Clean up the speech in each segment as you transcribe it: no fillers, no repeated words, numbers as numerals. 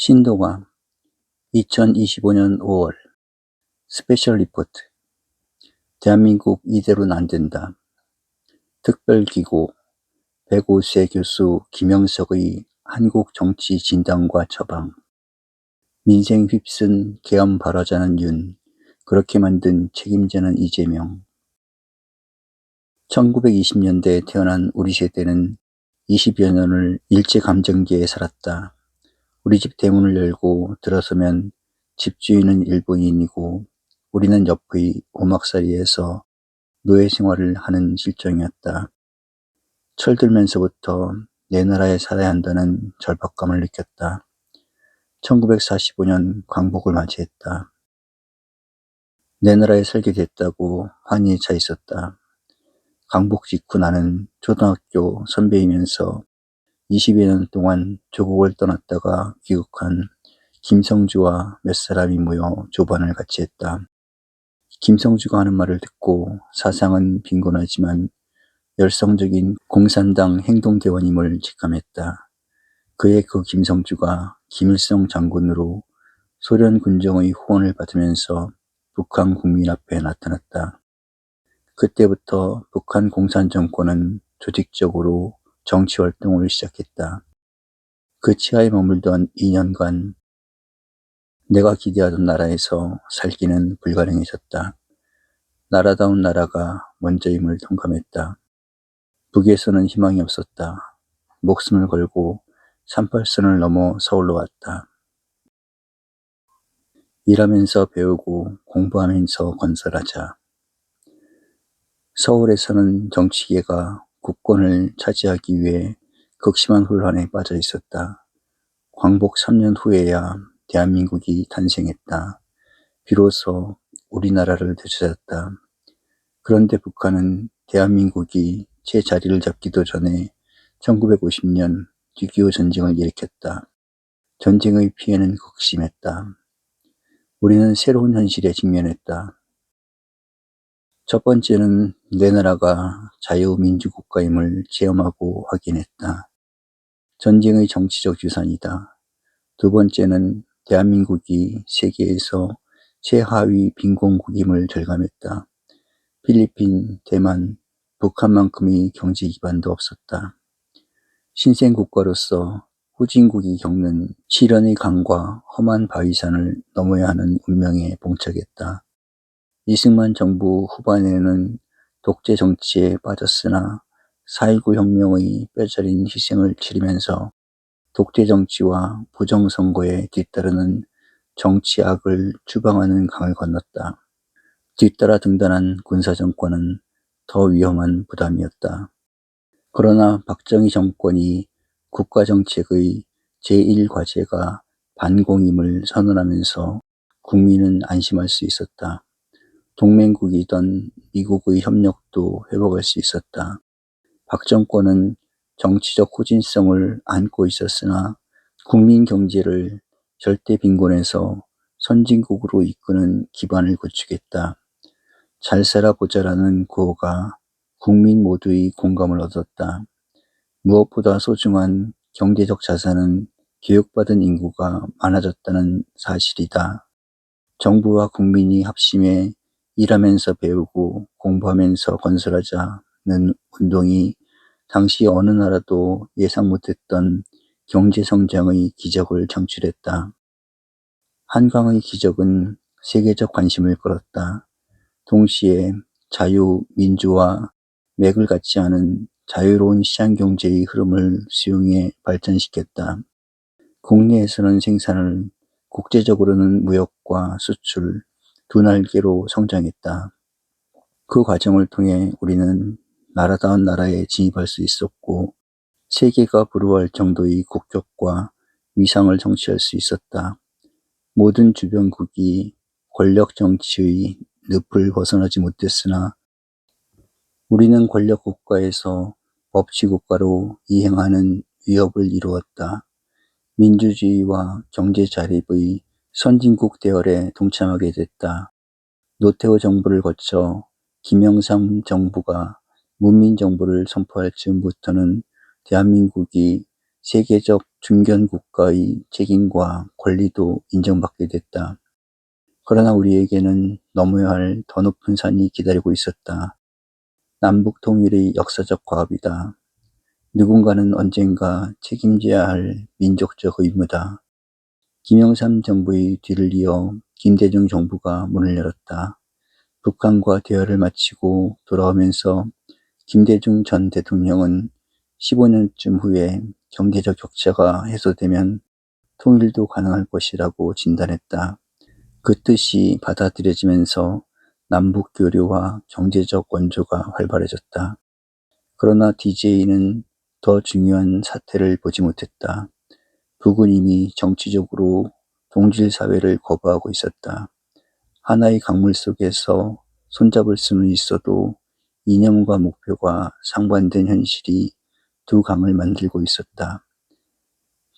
신동아 2025년 5월 스페셜 리포트. 대한민국 이대로는 안 된다. 특별기고 105세 교수 김영석의 한국 정치 진단과 처방. 민생 휩쓴 계엄 발화자는 윤, 그렇게 만든 책임자는 이재명. 1920년대에 태어난 우리 세대는 20여 년을 일제감정기에 살았다. 우리 집 대문을 열고 들어서면 집주인은 일본인이고 우리는 옆의 오막살이에서 노예 생활을 하는 실정이었다. 철들면서부터 내 나라에 살아야 한다는 절박감을 느꼈다. 1945년 광복을 맞이했다. 내 나라에 살게 됐다고 환희에 차 있었다. 광복 직후 나는 초등학교 선배이면서 20여 년 동안 조국을 떠났다가 귀국한 김성주와 몇 사람이 모여 조반을 같이 했다. 김성주가 하는 말을 듣고 사상은 빈곤하지만 열성적인 공산당 행동대원임을 직감했다. 그의 그 김성주가 김일성 장군으로 소련 군정의 후원을 받으면서 북한 국민 앞에 나타났다. 그때부터 북한 공산정권은 조직적으로 정치활동을 시작했다. 그 치하에 머물던 2년간 내가 기대하던 나라에서 살기는 불가능해졌다. 나라다운 나라가 먼저임을 통감했다. 북에서는 희망이 없었다. 목숨을 걸고 38선을 넘어 서울로 왔다. 일하면서 배우고 공부하면서 건설하자. 서울에서는 정치계가 국권을 차지하기 위해 극심한 혼란에 빠져 있었다. 광복 3년 후에야 대한민국이 탄생했다. 비로소 우리나라를 되찾았다. 그런데 북한은 대한민국이 제 자리를 잡기도 전에 1950년 6.25 전쟁을 일으켰다. 전쟁의 피해는 극심했다. 우리는 새로운 현실에 직면했다. 첫 번째는 내 나라가 자유민주국가임을 체험하고 확인했다. 전쟁의 정치적 유산이다. 두 번째는 대한민국이 세계에서 최하위 빈곤국임을 절감했다. 필리핀, 대만, 북한만큼의 경제 기반도 없었다. 신생국가로서 후진국이 겪는 시련의 강과 험한 바위산을 넘어야 하는 운명에 봉착했다. 이승만 정부 후반에는 독재 정치에 빠졌으나 4.19 혁명의 뼈저린 희생을 치르면서 독재 정치와 부정선거에 뒤따르는 정치악을 추방하는 강을 건넜다. 뒤따라 등단한 군사정권은 더 위험한 부담이었다. 그러나 박정희 정권이 국가정책의 제1과제가 반공임을 선언하면서 국민은 안심할 수 있었다. 동맹국이던 미국의 협력도 회복할 수 있었다. 박 정권은 정치적 후진성을 안고 있었으나 국민 경제를 절대 빈곤에서 선진국으로 이끄는 기반을 구축했다. 잘 살아보자라는 구호가 국민 모두의 공감을 얻었다. 무엇보다 소중한 경제적 자산은 교육받은 인구가 많아졌다는 사실이다. 정부와 국민이 합심해 일하면서 배우고 공부하면서 건설하자는 운동이 당시 어느 나라도 예상 못했던 경제성장의 기적을 창출했다. 한강의 기적은 세계적 관심을 끌었다. 동시에 자유, 민주와 맥을 같지 않은 자유로운 시장경제의 흐름을 수용해 발전시켰다. 국내에서는 생산을, 국제적으로는 무역과 수출, 두 날개로 성장했다. 그 과정을 통해 우리는 나라다운 나라에 진입할 수 있었고 세계가 부러워할 정도의 국격과 위상을 성취할 수 있었다. 모든 주변국이 권력 정치의 늪을 벗어나지 못했으나 우리는 권력 국가에서 법치 국가로 이행하는 위협을 이루었다. 민주주의와 경제 자립의 선진국 대열에 동참하게 됐다. 노태우 정부를 거쳐 김영삼 정부가 문민정부를 선포할 즈음부터는 대한민국이 세계적 중견 국가의 책임과 권리도 인정받게 됐다. 그러나 우리에게는 넘어야 할 더 높은 산이 기다리고 있었다. 남북 통일의 역사적 과업이다. 누군가는 언젠가 책임져야 할 민족적 의무다. 김영삼 정부의 뒤를 이어 김대중 정부가 문을 열었다. 북한과 대화를 마치고 돌아오면서 김대중 전 대통령은 15년쯤 후에 경제적 격차가 해소되면 통일도 가능할 것이라고 진단했다. 그 뜻이 받아들여지면서 남북 교류와 경제적 원조가 활발해졌다. 그러나 DJ는 더 중요한 사태를 보지 못했다. 북은 이미 정치적으로 동질 사회를 거부하고 있었다. 하나의 강물 속에서 손잡을 수는 있어도 이념과 목표가 상반된 현실이 두 강을 만들고 있었다.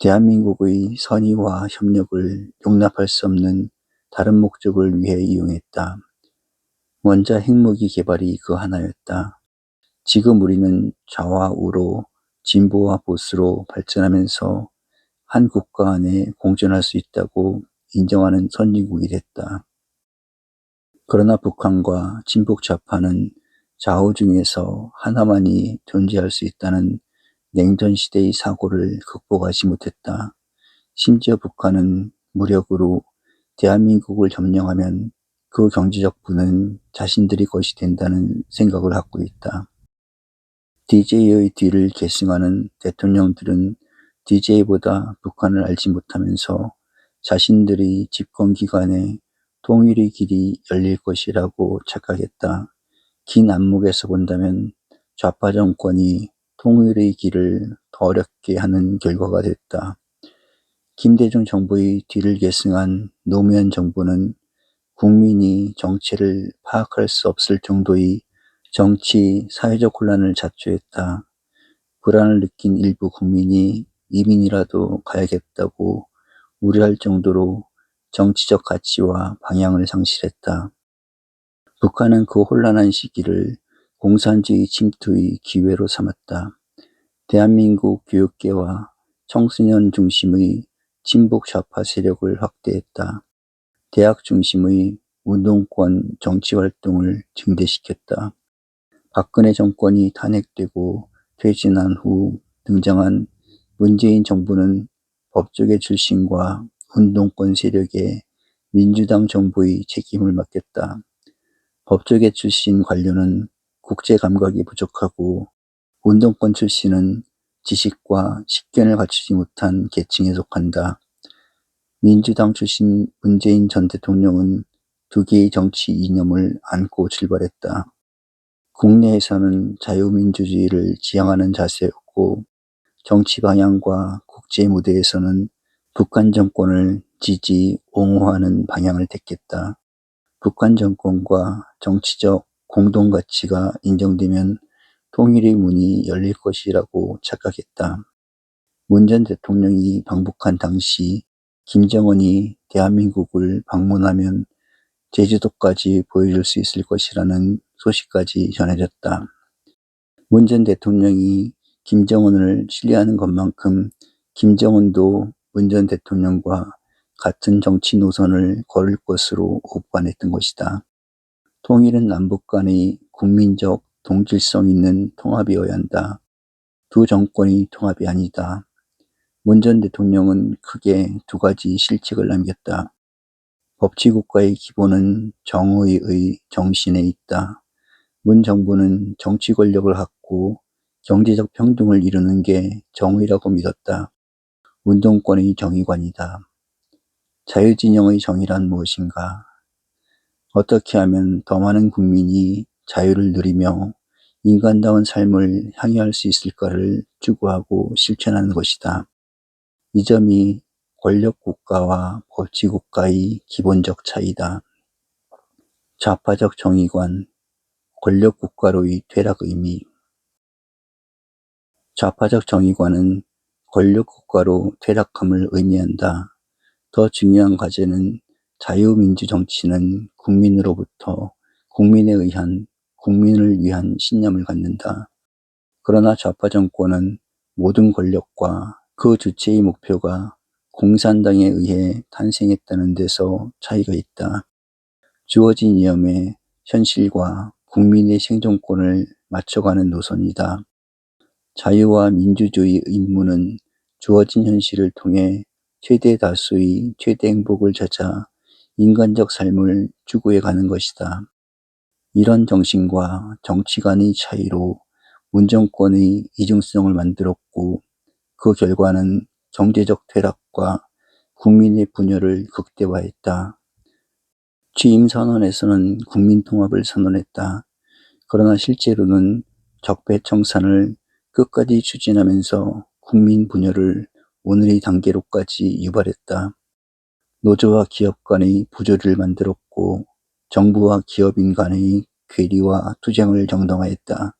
대한민국의 선의와 협력을 용납할 수 없는 다른 목적을 위해 이용했다. 원자 핵무기 개발이 그 하나였다. 지금 우리는 좌와 우로 진보와 보수로 발전하면서 한 국가 안에 공존할 수 있다고 인정하는 선진국이 됐다. 그러나 북한과 친북 좌파는 좌우 중에서 하나만이 존재할 수 있다는 냉전 시대의 사고를 극복하지 못했다. 심지어 북한은 무력으로 대한민국을 점령하면 그 경제적 부는 자신들이 것이 된다는 생각을 갖고 있다. DJ의 뒤를 계승하는 대통령들은 DJ보다 북한을 알지 못하면서 자신들의 집권 기간에 통일의 길이 열릴 것이라고 착각했다. 긴 안목에서 본다면 좌파 정권이 통일의 길을 더 어렵게 하는 결과가 됐다. 김대중 정부의 뒤를 계승한 노무현 정부는 국민이 정체를 파악할 수 없을 정도의 정치, 사회적 혼란을 자초했다. 불안을 느낀 일부 국민이 이민이라도 가야겠다고 우려할 정도로 정치적 가치와 방향을 상실했다. 북한은 그 혼란한 시기를 공산주의 침투의 기회로 삼았다. 대한민국 교육계와 청소년 중심의 친북 좌파 세력을 확대했다. 대학 중심의 운동권 정치활동을 증대시켰다. 박근혜 정권이 탄핵되고 퇴진한 후 등장한 문재인 정부는 법조계 출신과 운동권 세력에 민주당 정부의 책임을 맡겼다. 법조계 출신 관료는 국제 감각이 부족하고 운동권 출신은 지식과 식견을 갖추지 못한 계층에 속한다. 민주당 출신 문재인 전 대통령은 두 개의 정치 이념을 안고 출발했다. 국내에서는 자유민주주의를 지향하는 자세였고 정치 방향과 국제 무대에서는 북한 정권을 지지, 옹호하는 방향을 택했다. 북한 정권과 정치적 공동가치가 인정되면 통일의 문이 열릴 것이라고 착각했다. 문 전 대통령이 방북한 당시 김정은이 대한민국을 방문하면 제주도까지 보여줄 수 있을 것이라는 소식까지 전해졌다. 문 전 대통령이 김정은을 신뢰하는 것만큼 김정은도 문 전 대통령과 같은 정치 노선을 걸을 것으로 오판했던 것이다. 통일은 남북 간의 국민적 동질성 있는 통합이어야 한다. 두 정권의 통합이 아니다. 문 전 대통령은 크게 두 가지 실책을 남겼다. 법치국가의 기본은 정의의 정신에 있다. 문 정부는 정치 권력을 갖고 경제적 평등을 이루는 게 정의라고 믿었다. 운동권의 정의관이다. 자유진영의 정의란 무엇인가? 어떻게 하면 더 많은 국민이 자유를 누리며 인간다운 삶을 향유할 수 있을까를 추구하고 실천하는 것이다. 이 점이 권력국가와 법치국가의 기본적 차이다. 좌파적 정의관, 권력국가로의 퇴락 의미. 좌파적 정의관은 권력국가로 퇴락함을 의미한다. 더 중요한 과제는 자유민주 정치는 국민으로부터 국민에 의한, 국민을 위한 신념을 갖는다. 그러나 좌파 정권은 모든 권력과 그 주체의 목표가 공산당에 의해 탄생했다는 데서 차이가 있다. 주어진 위험에 현실과 국민의 생존권을 맞춰가는 노선이다. 자유와 민주주의 임무는 주어진 현실을 통해 최대 다수의 최대 행복을 찾아 인간적 삶을 추구해 가는 것이다. 이런 정신과 정치 간의 차이로 문정권의 이중성을 만들었고 그 결과는 경제적 퇴락과 국민의 분열을 극대화했다. 취임 선언에서는 국민통합을 선언했다. 그러나 실제로는 적폐청산을 끝까지 추진하면서 국민 분열을 오늘의 단계로까지 유발했다. 노조와 기업 간의 부조리를 만들었고 정부와 기업인 간의 괴리와 투쟁을 정당화했다.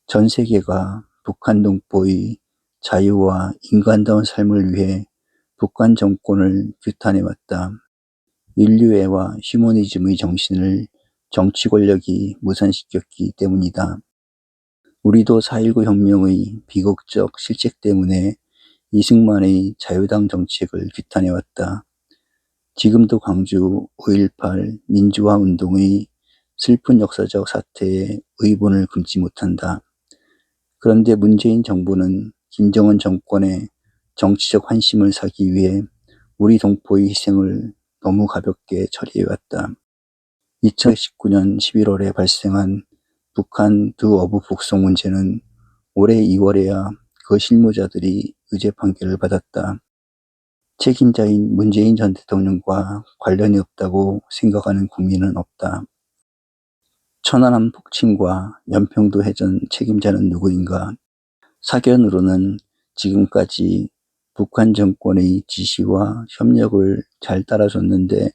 전 세계가 북한 동포의 자유와 인간다운 삶을 위해 북한 정권을 규탄해왔다. 인류애와 휴머니즘의 정신을 정치 권력이 무산시켰기 때문이다. 우리도 4.19 혁명의 비극적 실책 때문에 이승만의 자유당 정책을 규탄해왔다. 지금도 광주 5.18 민주화 운동의 슬픈 역사적 사태에 의본을 금치 못한다. 그런데 문재인 정부는 김정은 정권의 정치적 환심을 사기 위해 우리 동포의 희생을 너무 가볍게 처리해왔다. 2019년 11월에 발생한 북한 두 어부 북송 문제는 올해 2월에야 그 실무자들이 유죄 판결을 받았다. 책임자인 문재인 전 대통령과 관련이 없다고 생각하는 국민은 없다. 천안함 폭침과 연평도 해전 책임자는 누구인가? 사견으로는 지금까지 북한 정권의 지시와 협력을 잘 따라줬는데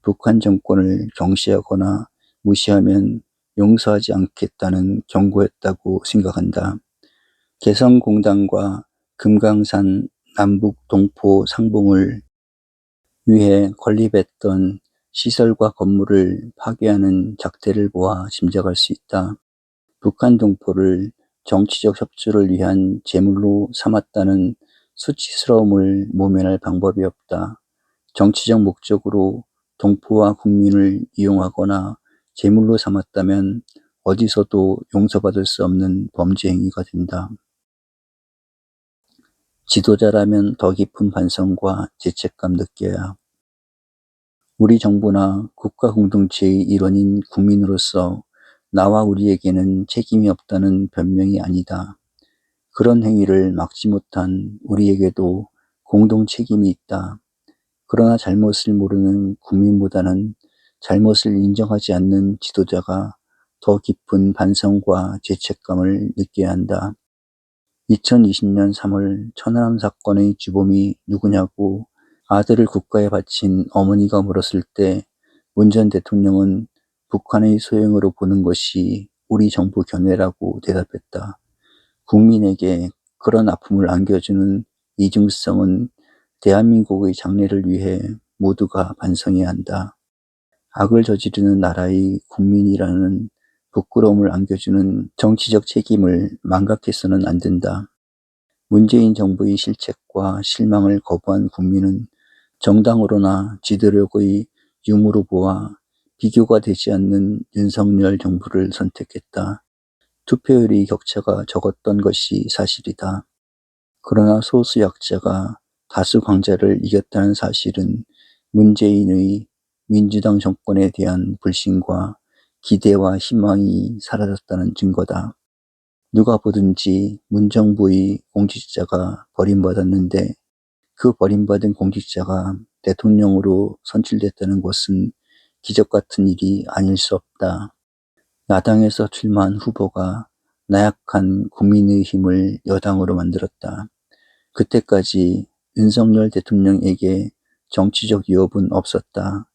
북한 정권을 경시하거나 무시하면 용서하지 않겠다는 경고였다고 생각한다. 개성공단과 금강산 남북 동포 상봉을 위해 건립했던 시설과 건물을 파괴하는 작태를 보아 짐작할 수 있다. 북한 동포를 정치적 협조를 위한 제물로 삼았다는 수치스러움을 모면할 방법이 없다. 정치적 목적으로 동포와 국민을 이용하거나 제물로 삼았다면 어디서도 용서받을 수 없는 범죄 행위가 된다. 지도자라면 더 깊은 반성과 죄책감 느껴야. 우리 정부나 국가 공동체의 일원인 국민으로서 나와 우리에게는 책임이 없다는 변명이 아니다. 그런 행위를 막지 못한 우리에게도 공동 책임이 있다. 그러나 잘못을 모르는 국민보다는 잘못을 인정하지 않는 지도자가 더 깊은 반성과 죄책감을 느껴야 한다. 2020년 3월 천안함 사건의 주범이 누구냐고 아들을 국가에 바친 어머니가 물었을 때 문 전 대통령은 북한의 소행으로 보는 것이 우리 정부 견해라고 대답했다. 국민에게 그런 아픔을 안겨주는 이중성은 대한민국의 장래를 위해 모두가 반성해야 한다. 악을 저지르는 나라의 국민이라는 부끄러움을 안겨주는 정치적 책임을 망각해서는 안 된다. 문재인 정부의 실책과 실망을 거부한 국민은 정당으로나 지도력의 유무로 보아 비교가 되지 않는 윤석열 정부를 선택했다. 투표율의 격차가 적었던 것이 사실이다. 그러나 소수 약자가 다수 강자를 이겼다는 사실은 문재인의 민주당 정권에 대한 불신과 기대와 희망이 사라졌다는 증거다. 누가 보든지 문정부의 공직자가 버림받았는데 그 버림받은 공직자가 대통령으로 선출됐다는 것은 기적 같은 일이 아닐 수 없다. 야당에서 출마한 후보가 나약한 국민의힘을 여당으로 만들었다. 그때까지 윤석열 대통령에게 정치적 위협은 없었다.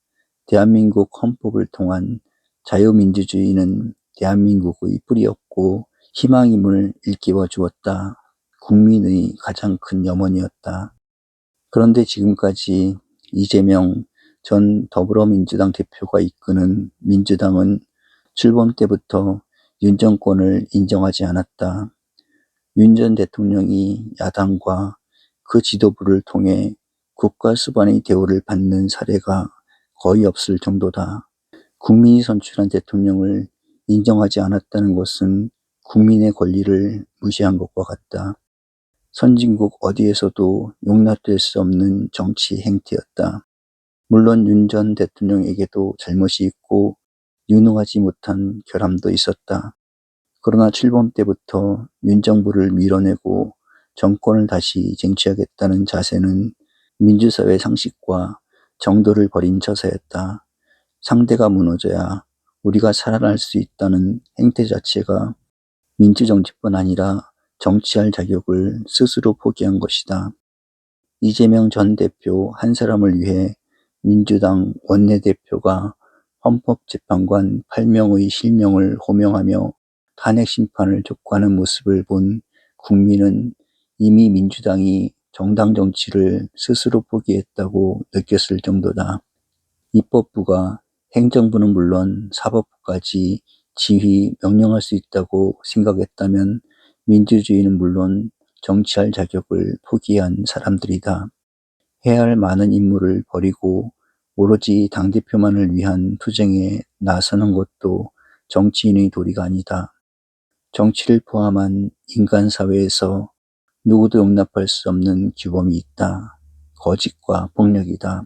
대한민국 헌법을 통한 자유민주주의는 대한민국의 뿌리였고 희망임을 일깨워 주었다. 국민의 가장 큰 염원이었다. 그런데 지금까지 이재명 전 더불어민주당 대표가 이끄는 민주당은 출범 때부터 윤 정권을 인정하지 않았다. 윤 전 대통령이 야당과 그 지도부를 통해 국가 수반의 대우를 받는 사례가 거의 없을 정도다. 국민이 선출한 대통령을 인정하지 않았다는 것은 국민의 권리를 무시한 것과 같다. 선진국 어디에서도 용납될 수 없는 정치 행태였다. 물론 윤 전 대통령에게도 잘못이 있고 유능하지 못한 결함도 있었다. 그러나 출범 때부터 윤 정부를 밀어내고 정권을 다시 쟁취하겠다는 자세는 민주사회 상식과 정도를 버린 처사였다. 상대가 무너져야 우리가 살아날 수 있다는 행태 자체가 민주정치뿐 아니라 정치할 자격을 스스로 포기한 것이다. 이재명 전 대표 한 사람을 위해 민주당 원내대표가 헌법재판관 8명의 실명을 호명하며 탄핵 심판을 촉구하는 모습을 본 국민은 이미 민주당이 정당 정치를 스스로 포기했다고 느꼈을 정도다. 입법부가 행정부는 물론 사법부까지 지휘, 명령할 수 있다고 생각했다면 민주주의는 물론 정치할 자격을 포기한 사람들이다. 해야 할 많은 임무를 버리고 오로지 당대표만을 위한 투쟁에 나서는 것도 정치인의 도리가 아니다. 정치를 포함한 인간사회에서 누구도 용납할 수 없는 규범이 있다. 거짓과 폭력이다.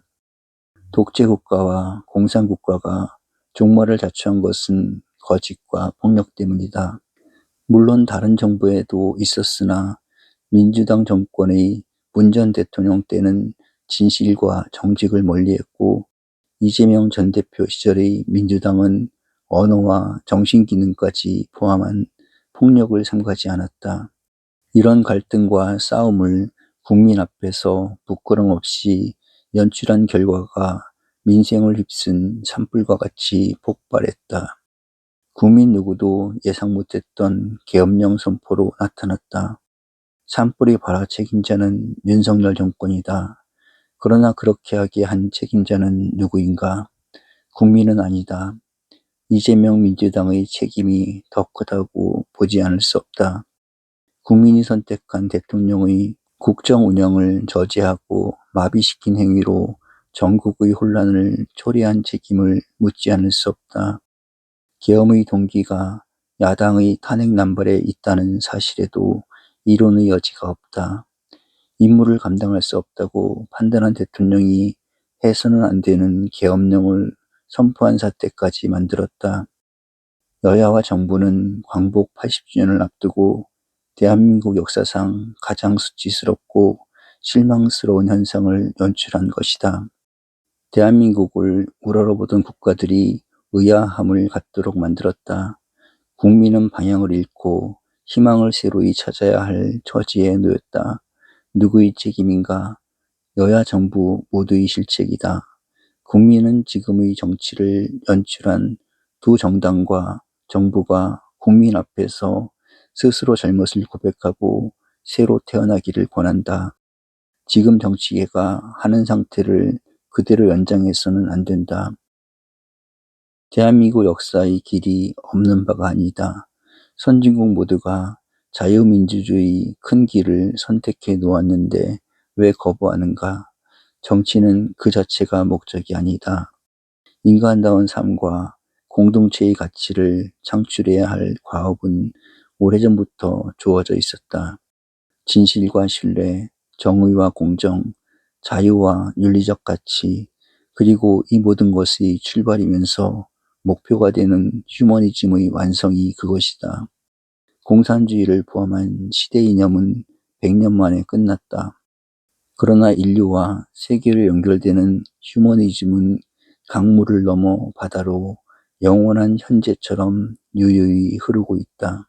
독재국가와 공산국가가 종말을 자초한 것은 거짓과 폭력 때문이다. 물론 다른 정부에도 있었으나 민주당 정권의 문 전 대통령 때는 진실과 정직을 멀리했고 이재명 전 대표 시절의 민주당은 언어와 정신기능까지 포함한 폭력을 삼가지 않았다. 이런 갈등과 싸움을 국민 앞에서 부끄럼 없이 연출한 결과가 민생을 휩쓴 산불과 같이 폭발했다. 국민 누구도 예상 못했던 계엄령 선포로 나타났다. 산불이 발화 책임자는 윤석열 정권이다. 그러나 그렇게 하게 한 책임자는 누구인가? 국민은 아니다. 이재명 민주당의 책임이 더 크다고 보지 않을 수 없다. 국민이 선택한 대통령의 국정 운영을 저지하고 마비시킨 행위로 전국의 혼란을 초래한 책임을 묻지 않을 수 없다. 계엄의 동기가 야당의 탄핵 남발에 있다는 사실에도 이론의 여지가 없다. 임무를 감당할 수 없다고 판단한 대통령이 해서는 안 되는 계엄령을 선포한 사태까지 만들었다. 여야와 정부는 광복 80주년을 앞두고 대한민국 역사상 가장 수치스럽고 실망스러운 현상을 연출한 것이다. 대한민국을 우러러보던 국가들이 의아함을 갖도록 만들었다. 국민은 방향을 잃고 희망을 새로이 찾아야 할 처지에 놓였다. 누구의 책임인가? 여야 정부 모두의 실책이다. 국민은 지금의 정치를 연출한 두 정당과 정부가 국민 앞에서 스스로 잘못을 고백하고 새로 태어나기를 권한다. 지금 정치계가 하는 상태를 그대로 연장해서는 안 된다. 대한민국 역사의 길이 없는 바가 아니다. 선진국 모두가 자유민주주의 큰 길을 선택해 놓았는데 왜 거부하는가? 정치는 그 자체가 목적이 아니다. 인간다운 삶과 공동체의 가치를 창출해야 할 과업은 오래전부터 주어져 있었다. 진실과 신뢰, 정의와 공정, 자유와 윤리적 가치, 그리고 이 모든 것의 출발이면서 목표가 되는 휴머니즘의 완성이 그것이다. 공산주의를 포함한 시대 이념은 100년 만에 끝났다. 그러나 인류와 세계로 연결되는 휴머니즘은 강물을 넘어 바다로 영원한 현재처럼 유유히 흐르고 있다.